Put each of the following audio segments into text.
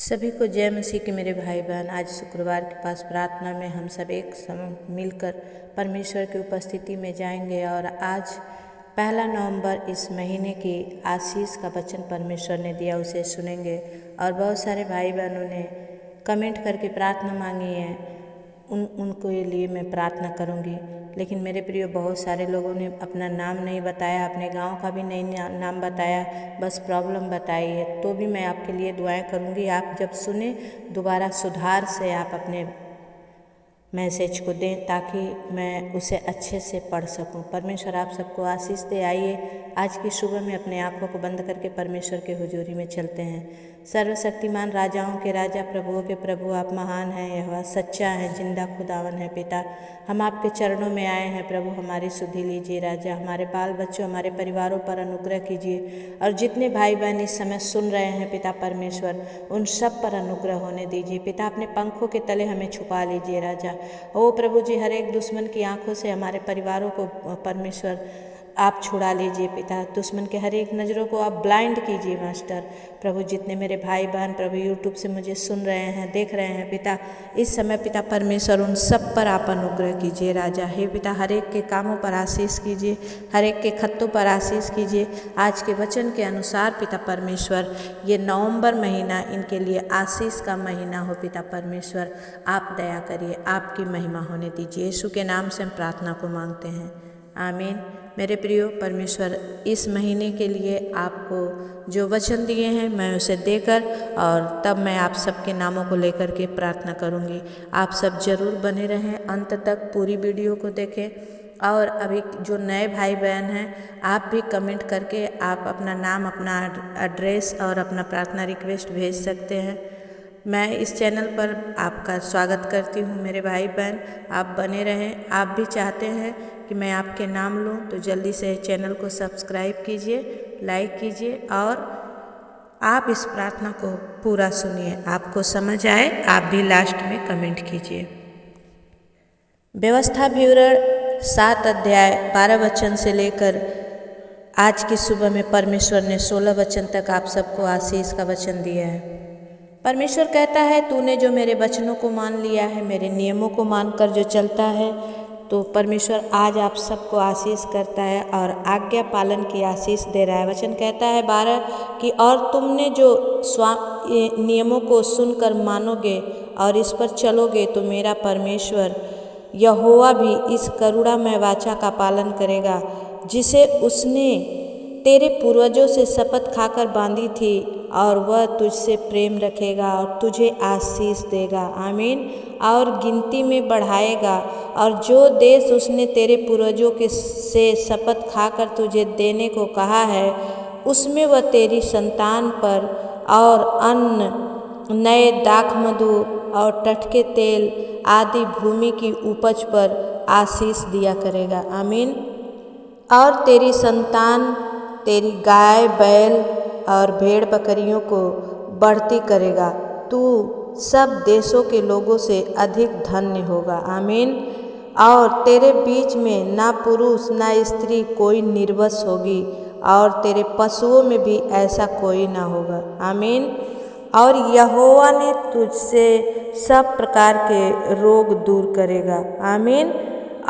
सभी को जय मसीह के मेरे भाई बहन। आज शुक्रवार के पास प्रार्थना में हम सब एक समय मिलकर परमेश्वर की उपस्थिति में जाएंगे और आज 1 नवंबर इस महीने की आशीष का वचन परमेश्वर ने दिया, उसे सुनेंगे। और बहुत सारे भाई बहनों ने कमेंट करके प्रार्थना मांगी है, उनको लिए मैं प्रार्थना करूंगी। लेकिन मेरे प्रियो, बहुत सारे लोगों ने अपना नाम नहीं बताया, अपने गांव का भी नहीं नाम बताया, बस प्रॉब्लम बताई है। तो भी मैं आपके लिए दुआएं करूंगी। आप जब सुने दोबारा सुधार से आप अपने मैसेज को दें ताकि मैं उसे अच्छे से पढ़ सकूं। परमेश्वर आप सबको आशीष दे। आइए आज की सुबह में अपने आँखों को बंद करके परमेश्वर के हुजूरी में चलते हैं। सर्वशक्तिमान राजाओं के राजा, प्रभुओं के प्रभु, आप महान हैं, यहोवा सच्चा है, जिंदा खुदावन है। पिता, हम आपके चरणों में आए हैं प्रभु, हमारी सुधि लीजिए। राजा, हमारे बाल बच्चों, हमारे परिवारों पर अनुग्रह कीजिए। और जितने भाई बहन इस समय सुन रहे हैं पिता परमेश्वर, उन सब पर अनुग्रह होने दीजिए। पिता, अपने पंखों के तले हमें छुपा लीजिए। राजा ओ प्रभु जी, हर एक दुश्मन की आंखों से हमारे परिवारों को परमेश्वर आप छुड़ा लीजिए। पिता, दुश्मन के हर एक नज़रों को आप ब्लाइंड कीजिए। मास्टर प्रभु, जितने मेरे भाई बहन प्रभु यूट्यूब से मुझे सुन रहे हैं, देख रहे हैं पिता, इस समय पिता परमेश्वर उन सब पर आप अनुग्रह कीजिए। राजा हे पिता, हर एक के कामों पर आशीष कीजिए, हर एक के खत्तों पर आशीष कीजिए। आज के वचन के अनुसार पिता परमेश्वर, ये नवंबर महीना इनके लिए आशीष का महीना हो। पिता परमेश्वर, आप दया करिए, आपकी महिमा होने दीजिए। यीशु के नाम से हम प्रार्थना को मांगते हैं, आमीन। मेरे प्रियो, परमेश्वर इस महीने के लिए आपको जो वचन दिए हैं मैं उसे देकर और तब मैं आप सबके नामों को लेकर के प्रार्थना करूंगी। आप सब जरूर बने रहें, अंत तक पूरी वीडियो को देखें। और अभी जो नए भाई बहन हैं, आप भी कमेंट करके आप अपना नाम, अपना एड्रेस और अपना प्रार्थना रिक्वेस्ट भेज सकते हैं। मैं इस चैनल पर आपका स्वागत करती हूँ। मेरे भाई बहन, आप बने रहें। आप भी चाहते हैं कि मैं आपके नाम लूँ तो जल्दी से चैनल को सब्सक्राइब कीजिए, लाइक कीजिए और आप इस प्रार्थना को पूरा सुनिए। आपको समझ आए आप भी लास्ट में कमेंट कीजिए। व्यवस्था विवरण 7 अध्याय 12 वचन से लेकर आज की सुबह में परमेश्वर ने 16 वचन तक आप सबको आशीष का वचन दिया है। परमेश्वर कहता है, तूने जो मेरे वचनों को मान लिया है, मेरे नियमों को मानकर जो चलता है, तो परमेश्वर आज आप सबको आशीष करता है और आज्ञा पालन की आशीष दे रहा है। वचन कहता है 12 कि और तुमने जो नियमों को सुनकर मानोगे और इस पर चलोगे तो मेरा परमेश्वर यहोवा भी इस करुणामय वाचा का पालन करेगा जिसे उसने तेरे पूर्वजों से शपथ खाकर बांधी थी, और वह तुझसे प्रेम रखेगा और तुझे आशीष देगा। आमीन। और गिनती में बढ़ाएगा, और जो देश उसने तेरे पूर्वजों के से शपथ खाकर तुझे देने को कहा है, उसमें वह तेरी संतान पर और अन्न, नए दाखमधु और टटके तेल आदि भूमि की उपज पर आशीष दिया करेगा। आमीन। और तेरी संतान तेरी गाय, बैल और भेड़ बकरियों को बढ़ती करेगा। तू सब देशों के लोगों से अधिक धन्य होगा। आमीन। और तेरे बीच में ना पुरुष ना स्त्री कोई निर्वंश होगी, और तेरे पशुओं में भी ऐसा कोई ना होगा। आमीन। और यहोवा ने तुझसे सब प्रकार के रोग दूर करेगा। आमीन।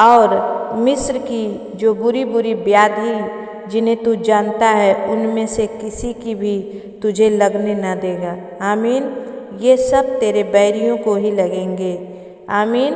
और मिस्र की जो बुरी बुरी व्याधि जिन्हें तू जानता है, उनमें से किसी की भी तुझे लगने ना देगा। आमीन। ये सब तेरे बैरियों को ही लगेंगे। आमीन।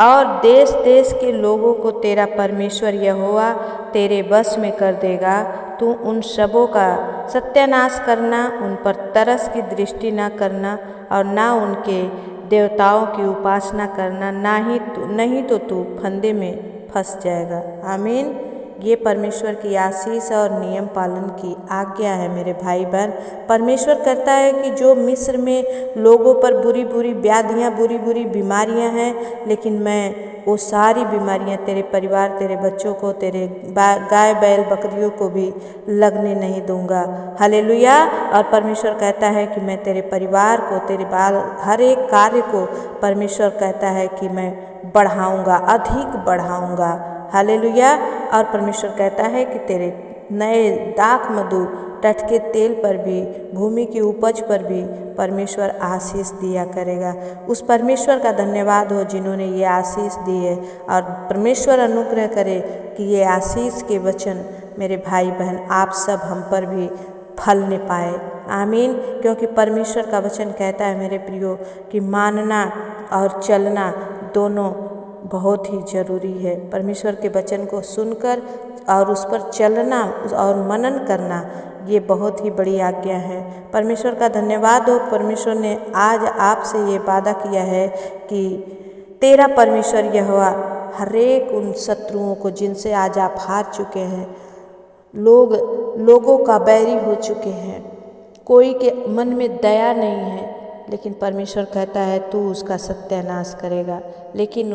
और देश देश के लोगों को तेरा परमेश्वर यहोवा तेरे वश में कर देगा। तू उन सबों का सत्यानाश करना, उन पर तरस की दृष्टि ना करना और ना उनके देवताओं की उपासना करना, नहीं तो तू फंदे में फंस जाएगा। आमीन। ये परमेश्वर की आशीष और नियम पालन की आज्ञा है। मेरे भाई बहन, परमेश्वर कहता है कि जो मिस्र में लोगों पर बुरी बुरी व्याधियाँ, बुरी बुरी बीमारियाँ हैं, लेकिन मैं वो सारी बीमारियाँ तेरे परिवार, तेरे बच्चों को, तेरे गाय बैल बकरियों को भी लगने नहीं दूंगा। हालेलुया। और परमेश्वर कहता है कि मैं तेरे परिवार को, तेरे बाल, हर एक कार्य को परमेश्वर कहता है कि मैं बढ़ाऊंगा, अधिक बढ़ाऊंगा। हालेलुया। और परमेश्वर कहता है कि तेरे नए दाखमधु, टटके तेल पर भी, भूमि की उपज पर भी परमेश्वर आशीष दिया करेगा। उस परमेश्वर का धन्यवाद हो जिन्होंने ये आशीष दी है, और परमेश्वर अनुग्रह करे कि ये आशीष के वचन मेरे भाई बहन आप सब हम पर भी फलने पाए। आमीन। क्योंकि परमेश्वर का वचन कहता है मेरे प्रियो कि मानना और चलना दोनों बहुत ही ज़रूरी है। परमेश्वर के वचन को सुनकर और उस पर चलना और मनन करना ये बहुत ही बड़ी आज्ञा है। परमेश्वर का धन्यवाद हो, परमेश्वर ने आज आपसे ये वादा किया है कि तेरा परमेश्वर यहोवा हर एक उन शत्रुओं को जिनसे आज आप हार चुके हैं, लोगों का बैरी हो चुके हैं, कोई के मन में दया नहीं है, लेकिन परमेश्वर कहता है तू उसका सत्यानाश करेगा। लेकिन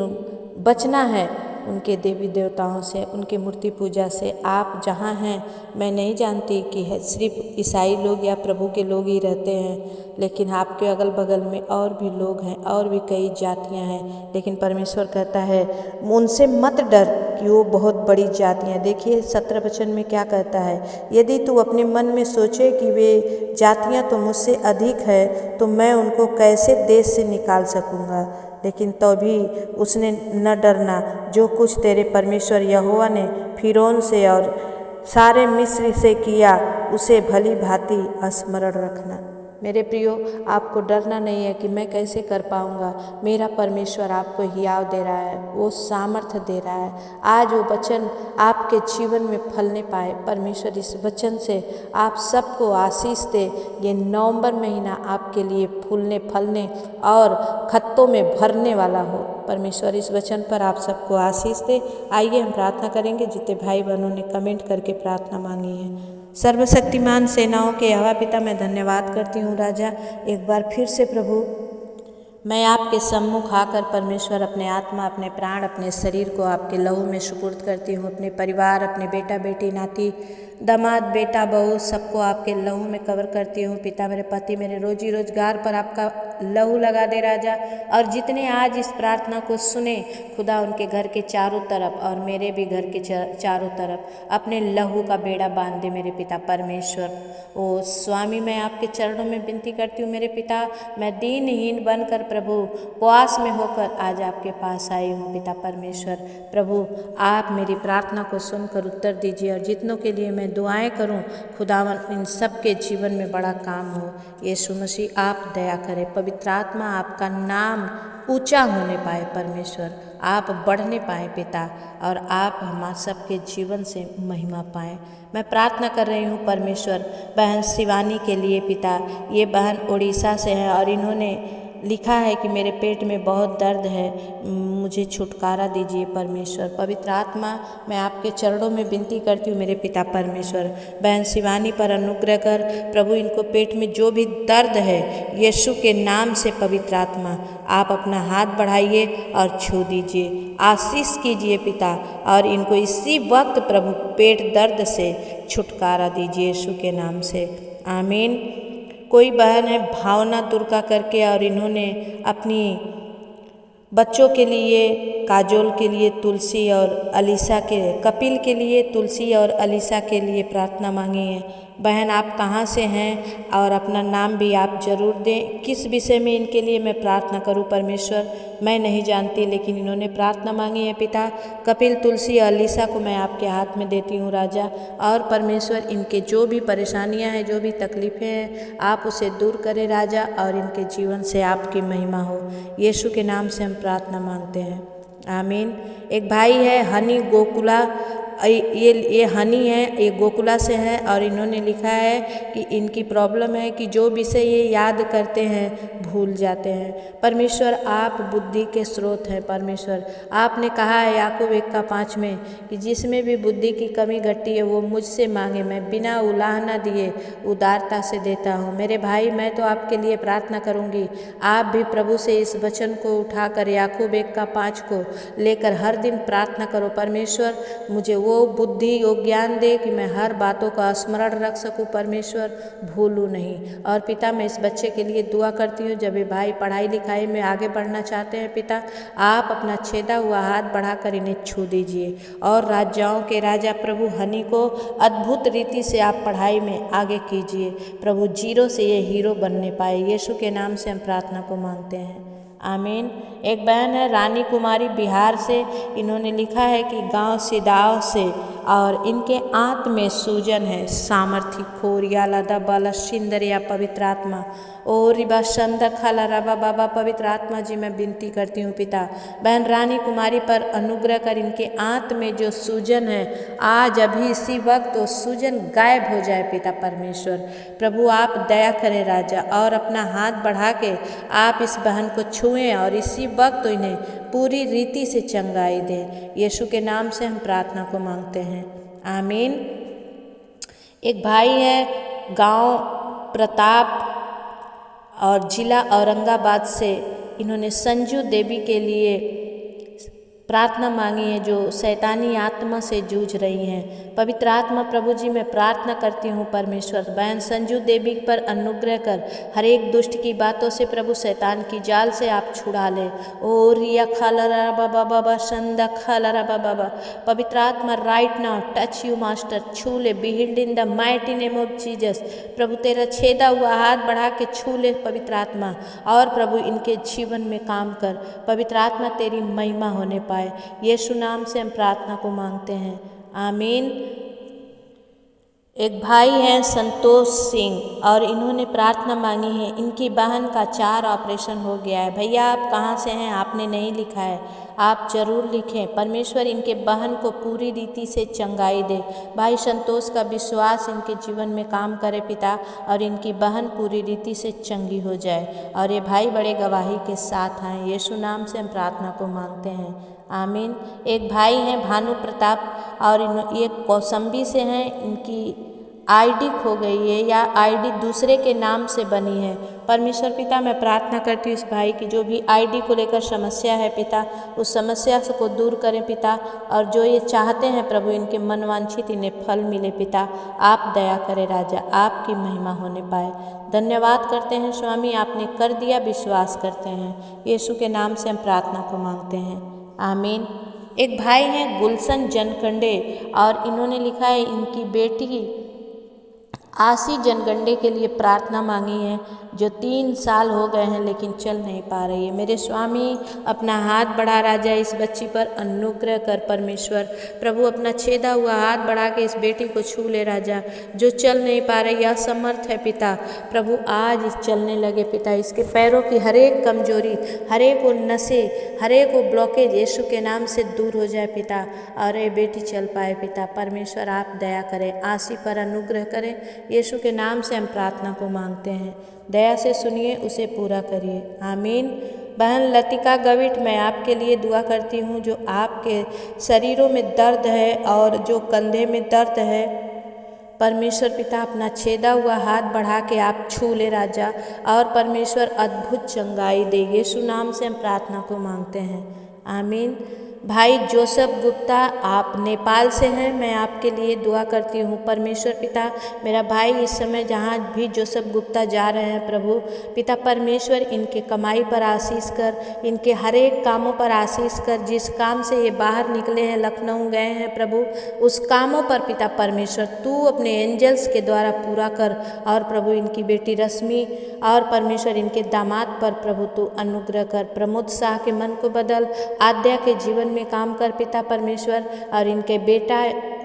बचना है उनके देवी देवताओं से, उनके मूर्ति पूजा से। आप जहाँ हैं, मैं नहीं जानती कि है सिर्फ ईसाई लोग या प्रभु के लोग ही रहते हैं, लेकिन आपके अगल बगल में और भी लोग हैं, और भी कई जातियां हैं। लेकिन परमेश्वर कहता है उनसे मत डर कि वो बहुत बड़ी जातियां। देखिए 17 वचन में क्या कहता है, यदि तू अपने मन में सोचे कि वे जातियां तो मुझसे अधिक है, तो मैं उनको कैसे देश से निकाल सकूँगा। लेकिन तभी उसने न डरना, जो कुछ तेरे परमेश्वर यहोवा ने फिरौन से और सारे मिस्र से किया उसे भली भांति स्मरण रखना। मेरे प्रियो, आपको डरना नहीं है कि मैं कैसे कर पाऊँगा। मेरा परमेश्वर आपको हियाव दे रहा है, वो सामर्थ्य दे रहा है। आज वो वचन आपके जीवन में फलने पाए। परमेश्वर इस वचन से आप सबको आशीष दे। ये नवंबर महीना आपके लिए फूलने फलने और खत्तों में भरने वाला हो। परमेश्वर इस वचन पर आप सबको आशीष दे। आइए हम प्रार्थना करेंगे। जितने भाई बहनों ने कमेंट करके प्रार्थना मांगी है। सर्वशक्तिमान सेनाओं के यहोवा पिता, मैं धन्यवाद करती हूँ राजा, एक बार फिर से प्रभु मैं आपके सम्मुख आकर परमेश्वर अपने आत्मा, अपने प्राण, अपने शरीर को आपके लहू में सुपुर्द करती हूँ। अपने परिवार, अपने बेटा बेटी, नाती दामाद, बेटा बहू, सबको आपके लहू में कवर करती हूँ। पिता, मेरे पति, मेरे रोजी रोजगार पर आपका लहू लगा दे राजा। और जितने आज इस प्रार्थना को सुने खुदा, उनके घर के चारों तरफ और मेरे भी घर के चारों तरफ अपने लहू का बेड़ा बांध दे मेरे पिता परमेश्वर। ओ स्वामी, मैं आपके चरणों में विनती करती हूँ मेरे पिता, मैं दीनहीन बनकर प्रभु उपवास में होकर आज आपके पास आई हूँ पिता परमेश्वर। प्रभु आप मेरी प्रार्थना को सुनकर उत्तर दीजिए, और जितनों के लिए मैं दुआएं करूं खुदावन इन सब के जीवन में बड़ा काम हो। यीशु मसीह आप दया करें। पवित्र आत्मा आपका नाम ऊंचा होने पाए परमेश्वर, आप बढ़ने पाए पिता, और आप हम सबके जीवन से महिमा पाएँ। मैं प्रार्थना कर रही हूँ परमेश्वर बहन शिवानी के लिए पिता। ये बहन उड़ीसा से है और इन्होंने लिखा है कि मेरे पेट में बहुत दर्द है, मुझे छुटकारा दीजिए परमेश्वर। पवित्र आत्मा, मैं आपके चरणों में विनती करती हूँ मेरे पिता परमेश्वर, बहन शिवानी पर अनुग्रह कर प्रभु। इनको पेट में जो भी दर्द है यीशु के नाम से पवित्र आत्मा आप अपना हाथ बढ़ाइए और छू दीजिए, आशीष कीजिए पिता, और इनको इसी वक्त प्रभु पेट दर्द से छुटकारा दीजिए यीशु के नाम से, आमीन। कोई बहन है भावना दुर्गा करके, और इन्होंने अपनी बच्चों के लिए, काजोल के लिए तुलसी और अलीसा के, कपिल के लिए तुलसी और अलीसा के लिए प्रार्थना मांगी है। बहन आप कहाँ से हैं और अपना नाम भी आप जरूर दें। किस विषय में इनके लिए मैं प्रार्थना करूं परमेश्वर, मैं नहीं जानती, लेकिन इन्होंने प्रार्थना मांगी है पिता। कपिल, तुलसी और अलीसा को मैं आपके हाथ में देती हूं राजा, और परमेश्वर इनके जो भी परेशानियां हैं, जो भी तकलीफ़ें हैं, आप उसे दूर करें राजा, और इनके जीवन से आपकी महिमा हो। यीशु के नाम से हम प्रार्थना मांगते हैं, आमीन। एक भाई है हनी गोकुला, ये हनी है, ये गोकुला से है, और इन्होंने लिखा है कि इनकी प्रॉब्लम है कि जो विषय ये याद करते हैं भूल जाते हैं। परमेश्वर आप बुद्धि के स्रोत हैं परमेश्वर। आपने कहा है याकूब 1:5 में कि जिसमें भी बुद्धि की कमी घटी है वो मुझसे मांगे, मैं बिना उलाहना दिए उदारता से देता हूँ। मेरे भाई, मैं तो आपके लिए प्रार्थना करूँगी, आप भी प्रभु से इस वचन को उठाकर याकूब 1:5 को लेकर हर दिन प्रार्थना करो। परमेश्वर मुझे वो बुद्धि वो ज्ञान दे कि मैं हर बातों का स्मरण रख सकूं परमेश्वर, भूलूं नहीं। और पिता मैं इस बच्चे के लिए दुआ करती हूँ, जब ये भाई पढ़ाई लिखाई में आगे बढ़ना चाहते हैं पिता, आप अपना छेदा हुआ हाथ बढ़ाकर इन्हें छू दीजिए और राजाओं के राजा प्रभु हनी को अद्भुत रीति से आप पढ़ाई में आगे कीजिए प्रभु, जीरो से ये हीरो बनने पाए। यीशु के नाम से हम प्रार्थना को मांगते हैं, आमीन। एक बहन है रानी कुमारी बिहार से, इन्होंने लिखा है कि गांव सिदाव से और इनके आंत में सूजन है, सामर्थी खोर या लदा बाला सिंदर या पवित्र आत्मा ओ रिबा संद खाला रबा बाबा, पवित्र आत्मा जी मैं विनती करती हूँ पिता, बहन रानी कुमारी पर अनुग्रह कर, इनके आंत में जो सूजन है आज अभी इसी वक्त वो सूजन गायब हो जाए पिता परमेश्वर। प्रभु आप दया करें राजा, और अपना हाथ बढ़ा के आप इस बहन को छुएं और इसी वक्त तो इन्हें पूरी रीति से चंगाई दें। यीशु के नाम से हम प्रार्थना को मांगते हैं, आमीन। एक भाई है गांव प्रताप और जिला औरंगाबाद से, इन्होंने संजू देवी के लिए प्रार्थना मांगी है जो शैतानी आत्मा से जूझ रही हैं। पवित्र आत्मा प्रभु जी मैं प्रार्थना करती हूँ परमेश्वर, बहन संजू देवी पर अनुग्रह कर, हर एक दुष्ट की बातों से प्रभु शैतान की जाल से आप छुड़ा ले। ओ रिया खाला बाबा बाबा संदा खाला बाबा, पवित्र आत्मा right now touch you master, छू ले, be healed in the mighty name of Jesus. प्रभु तेरा छेदा हुआ हाथ बढ़ा के छू ले पवित्र आत्मा, और प्रभु इनके जीवन में काम कर, पवित्र आत्मा तेरी महिमा होने पाए। यीशु नाम से हम प्रार्थना को मांगते हैं, आमीन। एक भाई हैं संतोष सिंह और इन्होंने प्रार्थना मांगी है, इनकी बहन का 4 ऑपरेशन हो गया है। भैया आप कहाँ से हैं, आपने नहीं लिखा है, आप जरूर लिखें। परमेश्वर इनके बहन को पूरी रीति से चंगाई दे। भाई संतोष का विश्वास इनके जीवन में काम करे पिता, और इनकी बहन पूरी रीति से चंगी हो जाए, और ये भाई बड़े गवाही के साथ आए। यीशु नाम से हम प्रार्थना को मांगते हैं, आमीन। एक भाई हैं भानु प्रताप और ये कौसंबी से हैं, इनकी आईडी खो गई है या आईडी दूसरे के नाम से बनी है। परमेश्वर पिता मैं प्रार्थना करती हूँ इस भाई की जो भी आईडी को लेकर समस्या है पिता, उस समस्या को दूर करें पिता, और जो ये चाहते हैं प्रभु इनके मनवांछित इन्हें फल मिले पिता, आप दया करें राजा, आपकी महिमा होने पाए। धन्यवाद करते हैं स्वामी, आपने कर दिया, विश्वास करते हैं। यीशु के नाम से हम प्रार्थना को मांगते हैं, आमीन। एक भाई हैं गुलशन जनकंडे और इन्होंने लिखा है इनकी बेटी आशी जनगंडे के लिए प्रार्थना मांगी है, जो 3 साल हो गए हैं लेकिन चल नहीं पा रही है। मेरे स्वामी अपना हाथ बढ़ा राजा, इस बच्ची पर अनुग्रह कर परमेश्वर। प्रभु अपना छेदा हुआ हाथ बढ़ा के इस बेटी को छू ले राजा, जो चल नहीं पा रही, असमर्थ है पिता। प्रभु आज चलने लगे पिता, इसके पैरों की हर एक कमजोरी, हर एक वो नशे, हर एक वो ब्लॉकेज यीशु के नाम से दूर हो जाए पिता, और ये बेटी चल पाए पिता। परमेश्वर आप दया करें, आशी पर अनुग्रह करें। यीशु के नाम से हम प्रार्थना को मांगते हैं, दया से सुनिए, उसे पूरा करिए, आमीन। बहन लतिका गविट मैं आपके लिए दुआ करती हूँ, जो आपके शरीरों में दर्द है और जो कंधे में दर्द है, परमेश्वर पिता अपना छेदा हुआ हाथ बढ़ा के आप छू ले राजा, और परमेश्वर अद्भुत चंगाई दे। यीशु नाम से हम प्रार्थना को मांगते हैं, आमीन। भाई जोसेफ गुप्ता आप नेपाल से हैं, मैं आपके लिए दुआ करती हूँ। परमेश्वर पिता मेरा भाई इस समय जहाँ भी जोसेफ गुप्ता जा रहे हैं प्रभु पिता परमेश्वर इनके कमाई पर आशीष कर, इनके हर एक कामों पर आशीष कर। जिस काम से ये बाहर निकले हैं, लखनऊ गए हैं प्रभु, उस कामों पर पिता परमेश्वर तू अपने एंजल्स के द्वारा पूरा कर, और प्रभु इनकी बेटी रश्मि और परमेश्वर इनके दामाद पर प्रभु तू अनुग्रह कर। प्रमोद शाह के मन को बदल, आद्या के जीवन में काम कर पिता परमेश्वर, और इनके बेटा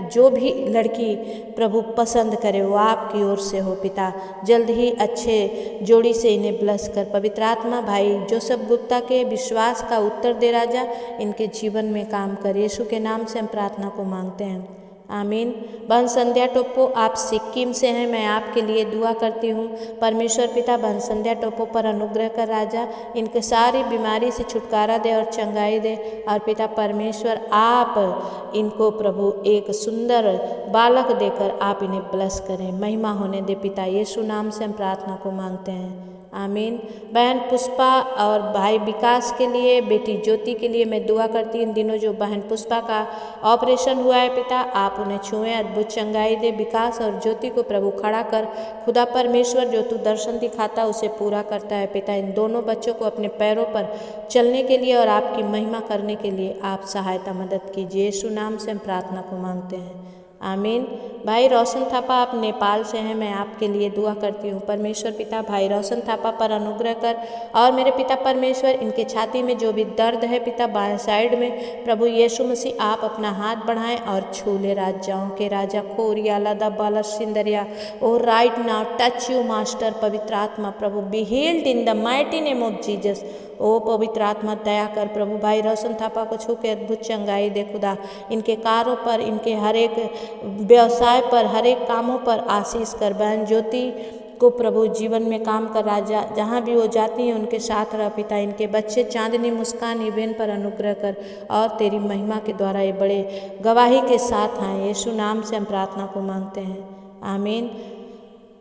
जो भी लड़की प्रभु पसंद करे वो आपकी ओर से हो पिता। जल्द ही अच्छे जोड़ी से इन्हें ब्लेस कर। पवित्र आत्मा भाई जोसेफ गुप्ता के विश्वास का उत्तर दे राजा, इनके जीवन में काम कर। यीशु के नाम से हम प्रार्थना को मांगते हैं, आमीन। बहन संध्या टोप्पो आप सिक्किम से हैं, मैं आपके लिए दुआ करती हूँ। परमेश्वर पिता बहन संध्या टोप्पो पर अनुग्रह कर राजा, इनके सारी बीमारी से छुटकारा दे और चंगाई दे, और पिता परमेश्वर आप इनको प्रभु एक सुंदर बालक देकर आप इन्हें ब्लेस करें, महिमा होने दे पिता। यीशु नाम से हम प्रार्थना को मांगते हैं, आमीन। बहन पुष्पा और भाई विकास के लिए, बेटी ज्योति के लिए मैं दुआ करती हूँ। इन दिनों जो बहन पुष्पा का ऑपरेशन हुआ है पिता, आप उन्हें छुएं, अद्भुत चंगाई दे। विकास और ज्योति को प्रभु खड़ा कर। खुदा परमेश्वर जो तू दर्शन दिखाता उसे पूरा करता है पिता। इन दोनों बच्चों को अपने पैरों पर चलने के लिए और आपकी महिमा करने के लिए आप सहायता मदद कीजिए। यीशु नाम से हम प्रार्थना को मांगते हैं, आमीन। भाई रोशन थापा आप नेपाल से हैं, मैं आपके लिए दुआ करती हूँ। परमेश्वर पिता भाई रोशन थापा पर अनुग्रह कर। और मेरे पिता परमेश्वर, इनके छाती में जो भी दर्द है पिता बाएं साइड में, प्रभु यीशु मसीह आप अपना हाथ बढ़ाएं और छू ले। राजाओं के राजा खोरिया लादा बाला सिंदरिया, ओ right now touch you master. पवित्र आत्मा प्रभु be healed in the mighty name of Jesus. ओ पवित्र आत्मा दया कर प्रभु, भाई रोशन थापा को छू के अद्भुत चंगाई दे खुदा। इनके कारों पर, इनके हर एक व्यवसाय पर, हर एक कामों पर आशीष कर। बहन ज्योति को प्रभु जीवन में काम कर राजा, जहाँ भी वो जाती हैं उनके साथ रह पिता। इनके बच्चे चांदनी मुस्कान इवेन पर अनुग्रह कर और तेरी महिमा के द्वारा ये बड़े गवाही के साथ आए। यीशु नाम से हम प्रार्थना को मांगते हैं, आमीन।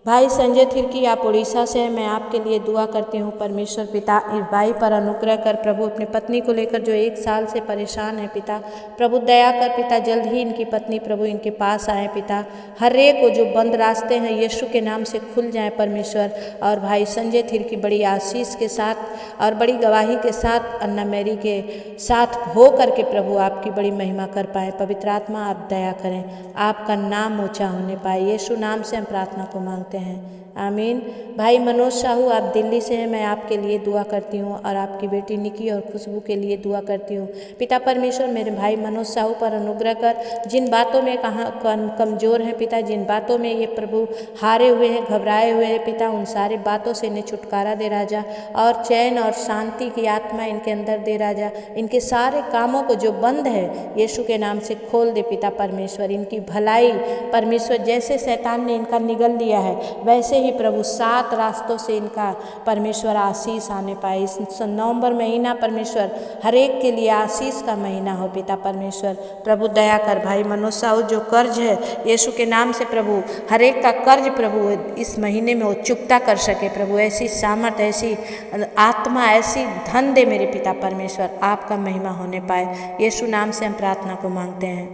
भाई संजय थिरकी आप उड़ीसा से हैं, मैं आपके लिए दुआ करती हूँ। परमेश्वर पिता इस भाई पर अनुग्रह कर प्रभु। अपनी पत्नी को लेकर जो 1 साल से परेशान है पिता, प्रभु दया कर पिता। जल्द ही इनकी पत्नी प्रभु इनके पास आए पिता। हर एक को जो बंद रास्ते हैं यीशु के नाम से खुल जाए परमेश्वर। और भाई संजय थिरकी बड़ी आशीष के साथ और बड़ी गवाही के साथ अन्ना मैरी के साथ हो करके प्रभु आपकी बड़ी महिमा कर पाए। पवित्र आत्मा आप दया करें, आपका नाम ऊँचा होने पाए। यीशु नाम से हम प्रार्थना को मांगते हैं, आमीन। भाई मनोज साहू आप दिल्ली से हैं, मैं आपके लिए दुआ करती हूँ और आपकी बेटी निकी और खुशबू के लिए दुआ करती हूँ। पिता परमेश्वर मेरे भाई मनोज साहू पर अनुग्रह कर। जिन बातों में कहाँ कमज़ोर हैं पिता, जिन बातों में ये प्रभु हारे हुए हैं, घबराए हुए हैं पिता, उन सारी बातों से इन्हें छुटकारा दे राजा। और चैन और शांति की आत्मा इनके अंदर दे राजा। इनके सारे कामों को जो बंद है यीशु के नाम से खोल दे पिता परमेश्वर। इनकी भलाई परमेश्वर, जैसे शैतान ने इनका निगल लिया है वैसे ही प्रभु 7 रास्तों से इनका परमेश्वर आशीष आने पाए। इस नवंबर महीना परमेश्वर हर एक के लिए आशीष का महीना हो पिता परमेश्वर। प्रभु दया कर। भाई मनोज साहू जो कर्ज है यीशु के नाम से प्रभु हर एक का कर्ज प्रभु इस महीने में वो चुकता कर सके प्रभु। ऐसी सामर्थ, ऐसी आत्मा, ऐसी धन दे मेरे पिता परमेश्वर, आपका महिमा होने पाए। यीशु नाम से हम प्रार्थना को मांगते हैं,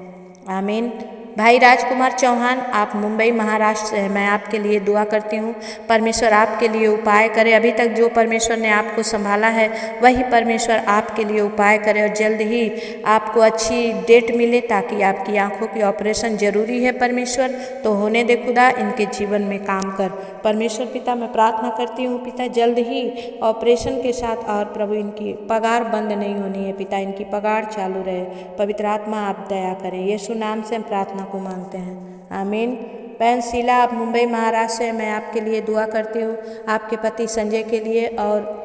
आमीन। भाई राजकुमार चौहान आप मुंबई महाराष्ट्र से हैं, मैं आपके लिए दुआ करती हूँ। परमेश्वर आपके लिए उपाय करे। अभी तक जो परमेश्वर ने आपको संभाला है वही परमेश्वर आपके लिए उपाय करे और जल्द ही आपको अच्छी डेट मिले ताकि आपकी आंखों की ऑपरेशन जरूरी है परमेश्वर, तो होने दे खुदा। इनके जीवन में काम कर परमेश्वर पिता। मैं प्रार्थना करती हूँ पिता जल्द ही ऑपरेशन के साथ और प्रभु इनकी पगार बंद नहीं होनी है पिता, इनकी पगार चालू रहे। पवित्र आत्मा आप दया करें। यीशु नाम से हम प्रार्थना को मांगते हैं, आमीन। बहन शीला आप मुंबई महाराष्ट्र से, मैं आपके लिए दुआ करती हूँ। आपके पति संजय के लिए और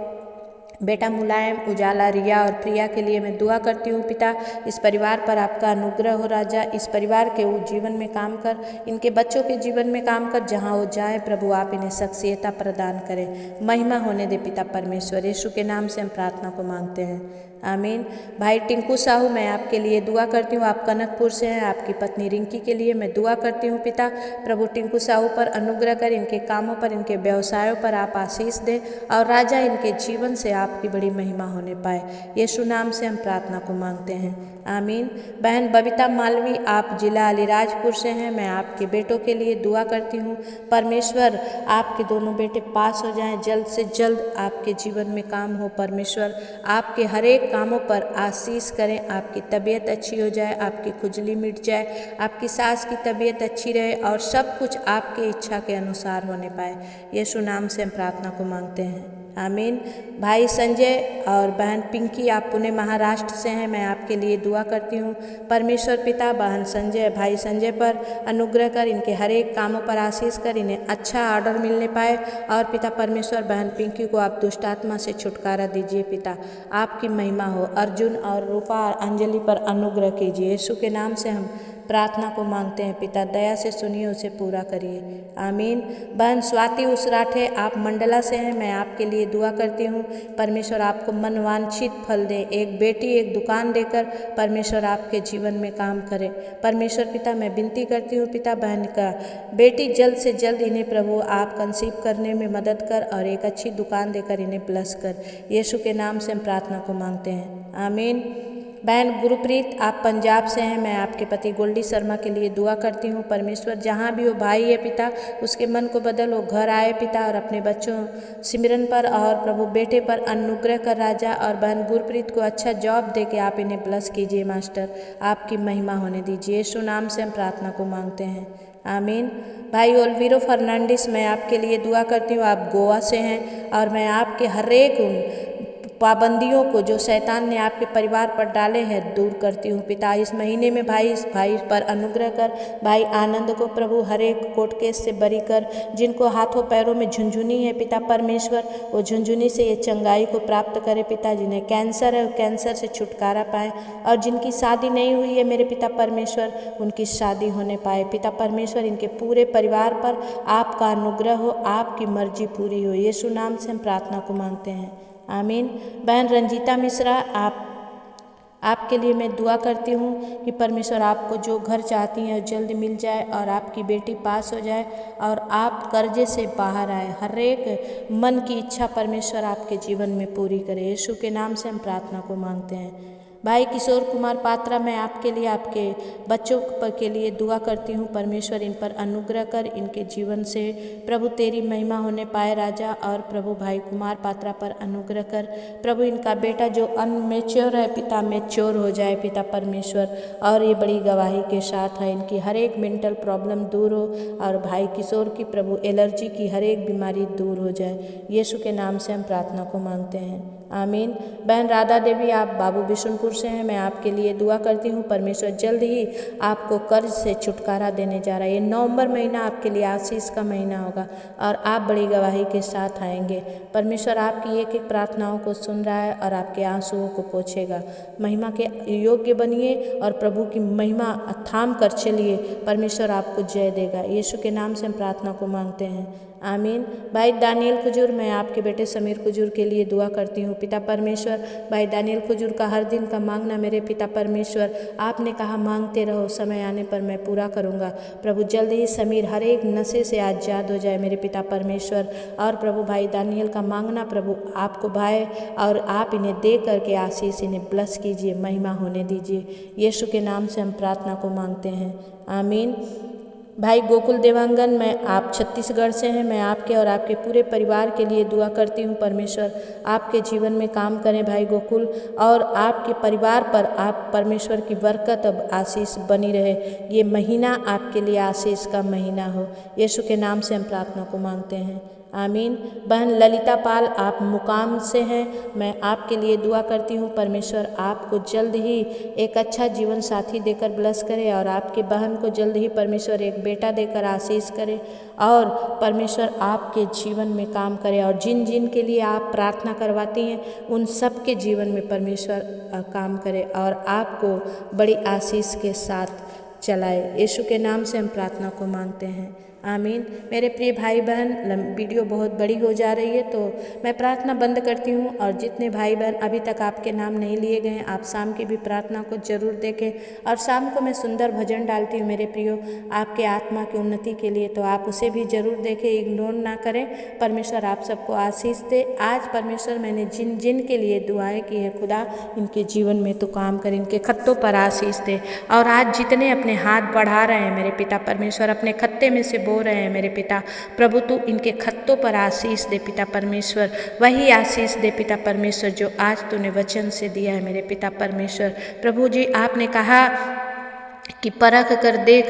बेटा मुलायम, उजाला, रिया और प्रिया के लिए मैं दुआ करती हूँ पिता। इस परिवार पर आपका अनुग्रह हो राजा। इस परिवार के वो जीवन में काम कर, इनके बच्चों के जीवन में काम कर। जहाँ वो जाए प्रभु आप इन्हें शख्सियता प्रदान करें, महिमा होने दे पिता परमेश्वर। यीशु के नाम से हम प्रार्थना को मांगते हैं, आमीन। भाई टिंकू साहू मैं आपके लिए दुआ करती हूँ। आप कनकपुर से हैं, आपकी पत्नी रिंकी के लिए मैं दुआ करती हूँ पिता। प्रभु टिंकू साहू पर अनुग्रह कर, इनके कामों पर, इनके व्यवसायों पर आप आशीष दें और राजा इनके जीवन से आपकी बड़ी महिमा होने पाए। यीशु नाम से हम प्रार्थना को मांगते हैं, आमीन। बहन बबीता मालवी आप जिला अलीराजपुर से हैं, मैं आपके बेटों के लिए दुआ करती हूँ। परमेश्वर आपके दोनों बेटे पास हो जाएं, जल्द से जल्द आपके जीवन में काम हो परमेश्वर। आपके हर एक कामों पर आशीष करें, आपकी तबीयत अच्छी हो जाए, आपकी खुजली मिट जाए, आपकी सास की तबीयत अच्छी रहे और सब कुछ आपके इच्छा के अनुसार होने पाए। यीशु नाम से हम प्रार्थना को मांगते हैं, आमीन। भाई संजय और बहन पिंकी आप पुणे महाराष्ट्र से हैं, मैं आपके लिए दुआ करती हूँ। परमेश्वर पिता बहन संजय, भाई संजय पर अनुग्रह कर, इनके हर एक कामों पर आशीष कर, इन्हें अच्छा ऑर्डर मिलने पाए। और पिता परमेश्वर बहन पिंकी को आप दुष्ट आत्मा से छुटकारा दीजिए पिता, आपकी महिमा हो। अर्जुन और रूपा और अंजलि पर अनुग्रह कीजिए। यीशु के नाम से हम प्रार्थना को मांगते हैं पिता, दया से सुनिए, उसे पूरा करिए। आमीन। बहन स्वाति उसराठे, आप मंडला से हैं, मैं आपके लिए दुआ करती हूँ। परमेश्वर आपको मनवांछित फल दे, एक बेटी एक दुकान देकर परमेश्वर आपके जीवन में काम करे। परमेश्वर पिता मैं विनती करती हूँ पिता, बहन का बेटी जल्द से जल्द इन्हें प्रभु आप कंसीव करने में मदद कर और एक अच्छी दुकान देकर इन्हें ब्लेस कर। यीशु के नाम से हम प्रार्थना को मांगते हैं। आमीन। बहन गुरप्रीत, आप पंजाब से हैं, मैं आपके पति गोल्डी शर्मा के लिए दुआ करती हूँ। परमेश्वर जहाँ भी वो भाई है पिता, उसके मन को बदल, वो घर आए पिता और अपने बच्चों सिमरन पर और प्रभु बेटे पर अनुग्रह कर राजा। और बहन गुरप्रीत को अच्छा जॉब दे के आप इन्हें ब्लेस कीजिए मास्टर, आपकी महिमा होने दीजिए। यीशु नाम से हम प्रार्थना को मांगते हैं। आमीन। भाई ओल्वीरो फर्नांडिस, मैं आपके लिए दुआ करती हूँ। आप गोवा से हैं और मैं आपके हर एक उन पाबंदियों को जो शैतान ने आपके परिवार पर डाले हैं दूर करती हूँ पिता। इस महीने में भाई इस भाई पर अनुग्रह कर। भाई आनंद को प्रभु हर एक कोर्ट केस से बरी कर। जिनको हाथों पैरों में झुंझुनी है पिता परमेश्वर, वो झुंझुनी से ये चंगाई को प्राप्त करे पिता। जिन्हें कैंसर है, कैंसर से छुटकारा पाए। और जिनकी शादी नहीं हुई है मेरे पिता परमेश्वर, उनकी शादी होने पाए पिता परमेश्वर। इनके पूरे परिवार पर आपका अनुग्रह हो, आपकी मर्जी पूरी हो। यीशु नाम से हम प्रार्थना को मांगते हैं। आमीन। बहन रंजीता मिश्रा, आपके लिए मैं दुआ करती हूँ कि परमेश्वर आपको जो घर चाहती हैं जल्द मिल जाए और आपकी बेटी पास हो जाए और आप कर्जे से बाहर आए। हर एक मन की इच्छा परमेश्वर आपके जीवन में पूरी करे। यीशु के नाम से हम प्रार्थना को मांगते हैं। भाई किशोर कुमार पात्रा, मैं आपके लिए आपके बच्चों के लिए दुआ करती हूँ। परमेश्वर इन पर अनुग्रह कर, इनके जीवन से प्रभु तेरी महिमा होने पाए राजा। और प्रभु भाई कुमार पात्रा पर अनुग्रह कर। प्रभु इनका बेटा जो अनमेच्योर है पिता, मेच्योर हो जाए पिता परमेश्वर। और ये बड़ी गवाही के साथ है, इनकी हर एक मेंटल प्रॉब्लम दूर हो और भाई किशोर की प्रभु एलर्जी की हर एक बीमारी दूर हो जाए। यीशु के नाम से हम प्रार्थना को मांगते हैं। आमीन। बहन राधा देवी, आप बाबू बिशुनपुर से हैं, मैं आपके लिए दुआ करती हूँ। परमेश्वर जल्द ही आपको कर्ज से छुटकारा देने जा रहा है। ये नवंबर महीना आपके लिए आशीष का महीना होगा और आप बड़ी गवाही के साथ आएंगे। परमेश्वर आपकी एक एक प्रार्थनाओं को सुन रहा है और आपके आंसुओं को पोंछेगा। महिमा के योग्य बनिए और प्रभु की महिमा थाम कर चलिए। परमेश्वर आपको जय देगा। यीशु के नाम से हम प्रार्थना को मांगते हैं। आमीन। भाई दानियल खुजूर, मैं आपके बेटे समीर खुजूर के लिए दुआ करती हूँ पिता परमेश्वर। भाई दानियल खुजूर का हर दिन का मांगना मेरे पिता परमेश्वर, आपने कहा मांगते रहो, समय आने पर मैं पूरा करूँगा। प्रभु जल्द ही समीर हर एक नशे से आज़ाद हो जाए मेरे पिता परमेश्वर। और प्रभु भाई दानियल का मांगना प्रभु आपको भाई और आप इन्हें दे करके आशीष इन्हें ब्लेस कीजिए, महिमा होने दीजिए। यीशु के नाम से हम प्रार्थना को मांगते हैं। आमीन। भाई गोकुल देवांगन, मैं आप छत्तीसगढ़ से हैं, मैं आपके और आपके पूरे परिवार के लिए दुआ करती हूँ। परमेश्वर आपके जीवन में काम करें भाई गोकुल, और आपके परिवार पर आप परमेश्वर की बरकत अब आशीष बनी रहे। ये महीना आपके लिए आशीष का महीना हो। यीशु के नाम से हम प्रार्थना को मांगते हैं। आमीन। बहन ललिता पाल, आप मुकाम से हैं, मैं आपके लिए दुआ करती हूँ। परमेश्वर आपको जल्द ही एक अच्छा जीवन साथी देकर ब्लेस करे और आपके बहन को जल्द ही परमेश्वर एक बेटा देकर आशीष करे और परमेश्वर आपके जीवन में काम करे। और जिन जिन के लिए आप प्रार्थना करवाती हैं उन सब के जीवन में परमेश्वर काम करे और आपको बड़ी आशीष के साथ चलाए। यीशु के नाम से हम प्रार्थना को मांगते हैं। आमीन। मेरे प्रिय भाई बहन, वीडियो बहुत बड़ी हो जा रही है तो मैं प्रार्थना बंद करती हूँ। और जितने भाई बहन अभी तक आपके नाम नहीं लिए गए हैं, आप शाम की भी प्रार्थना को जरूर देखें। और शाम को मैं सुंदर भजन डालती हूँ मेरे प्रियो, आपके आत्मा की उन्नति के लिए, तो आप उसे भी जरूर देखें, इग्नोर ना करें। परमेश्वर आप सबको आशीष दे। आज परमेश्वर मैंने जिन जिन के लिए दुआएं की है, खुदा इनके जीवन में तो काम कर, इनके खत्तों पर आशीष दे। और आज जितने अपने हाथ बढ़ा रहे हैं मेरे पिता परमेश्वर, अपने खत्ते में से हो रहे हैं मेरे पिता प्रभु, तू इनके खत्तों पर आशीष दे पिता परमेश्वर। वही आशीष दे पिता परमेश्वर जो आज तूने वचन से दिया है मेरे पिता परमेश्वर। प्रभु जी, आपने कहा कि परख कर देख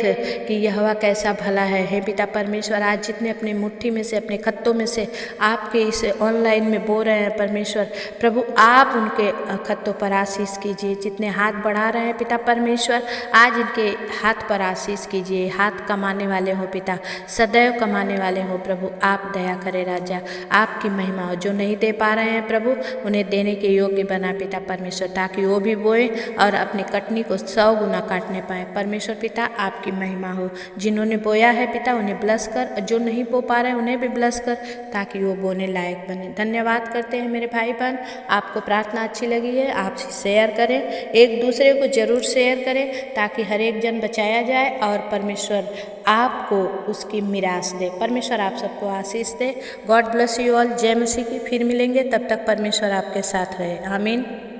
कि यहोवा कैसा भला है। हे पिता परमेश्वर, आज जितने अपने मुट्ठी में से, अपने खत्तों में से आपके इस ऑनलाइन में बो रहे हैं परमेश्वर, प्रभु आप उनके खत्तों पर आशीष कीजिए। जितने हाथ बढ़ा रहे हैं पिता परमेश्वर, आज इनके हाथ पर आशीष कीजिए। हाथ कमाने वाले हो पिता, सदैव कमाने वाले हो प्रभु, आप दया करें राजा, आपकी महिमा हो। जो नहीं दे पा रहे हैं प्रभु, उन्हें देने के योग्य बना पिता परमेश्वर, ताकि वो भी बोएं और अपनी कटनी को 100 गुना काटने पाए। परमेश्वर पिता आपकी महिमा हो। जिन्होंने बोया है पिता उन्हें ब्लेस कर, और जो नहीं बो पा रहे हैं उन्हें भी ब्लेस कर, ताकि वो बोने लायक बने। धन्यवाद करते हैं मेरे भाई बहन। आपको प्रार्थना अच्छी लगी है आप शेयर करें, एक दूसरे को जरूर शेयर करें, ताकि हर एक जन बचाया जाए और परमेश्वर आपको उसकी मिरास दे। परमेश्वर आप सबको आशीष दे। God bless you all. जय मसीह की। फिर मिलेंगे, तब तक परमेश्वर आपके साथ रहे। आमीन।